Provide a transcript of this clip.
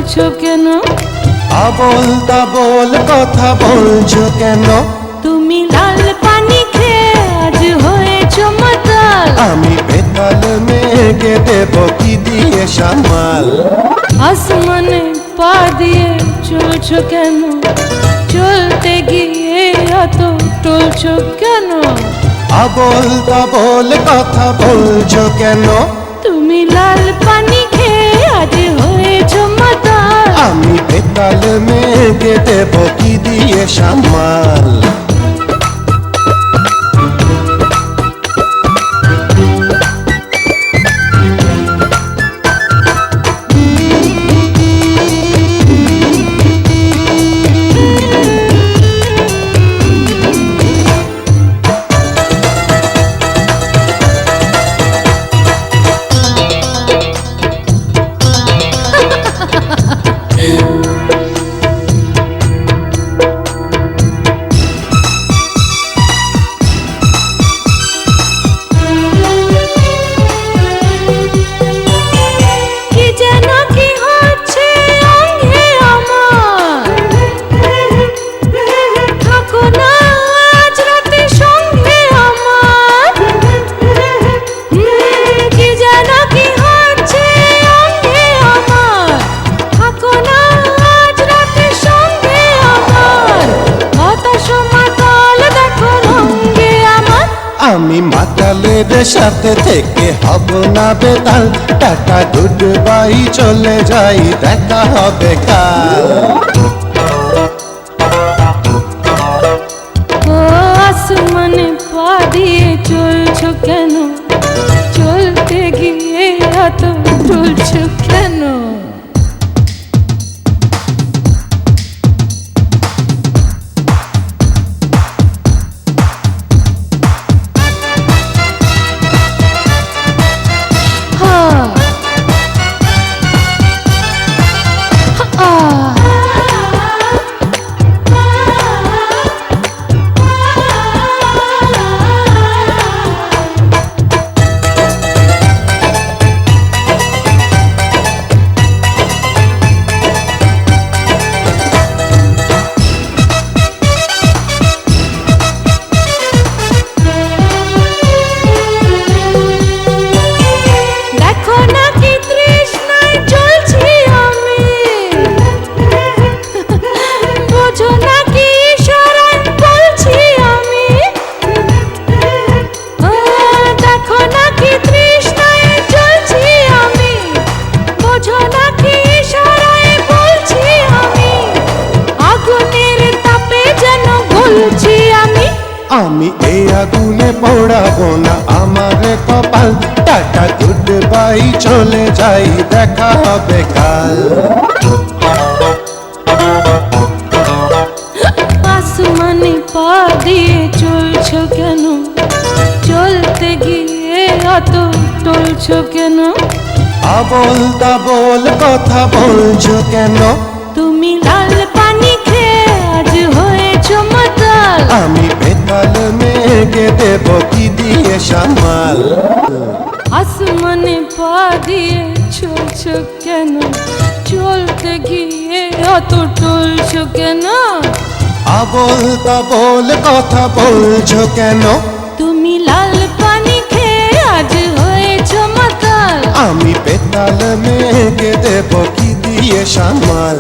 চলছো কেন? আবোল তাবোল কথা বলছো কেন? তুমি লাল পানি খেয়ে আজ হয়েছো মাতাল। আমি বেতাল মেঘে দেব কি দিয়ে সামাল? আসমানে পা দিয়ে চলছো কেন? চলতে গিয়ে এত টলছো কেন? আবোল তাবোল কথা বলছো কেন? তুমি লাল পানি খেয়ে আজ হয়েছো মাতাল। আমি বেতাল মেঘে দেব কি দিয়ে সামাল? কি যেন কি হচ্ছে অঙ্গে আমার, থাকো না আজ রাতে সঙ্গে আমার। কি যেন কি হচ্ছে অঙ্গে আমার, থাকো না আজ রাতে সঙ্গে আমার। বাতাস মাতাল দেখো রঙ্গে আমার। আমি মাতালের সাথে থেকে হব না বেতাল। টাটা গুড বাই চলে যাই, দেখা হবে কাল। ও আসমানে পা দিয়ে চলছো কেন? চলতে গিয়ে এত টলছো কেন? দেখো না কি তৃষ্ণায় চলছি আমি, বোঝো না কি ইশারায় বলছি আমি। দেখো না কি তৃষ্ণায় চলছি আমি, বোঝো না কি ইশারায় বলছি আমি। আগুনের তাপে যেন গলছি আমি। আমি এই আগুনে পড়াবো না আমার কপাল। টাটা গুড বাই চলে যাই, দেখা হবে কাল। আসমানে পা দিয়ে চলছো কেন? চলতে গিয়ে অত টলছো কেন? আবোল তাবোল কথা বলছো কেন? তুমি লাল পানি খেয়ে আজ হয়েছো মাতাল। আমি বেতাল মেঘে দেব কি দিয়ে সামাল? আসমানে পা দিয়ে চলছো কেন? চলতে গিয়ে অত টলছো কেন? আবোল তাবোল কথা বলছো কেন? তুমি লাল পানি খেয়ে আজ হয়েছো মাতাল। আমি বেতাল মেঘে দেব কি দিয়ে সামাল?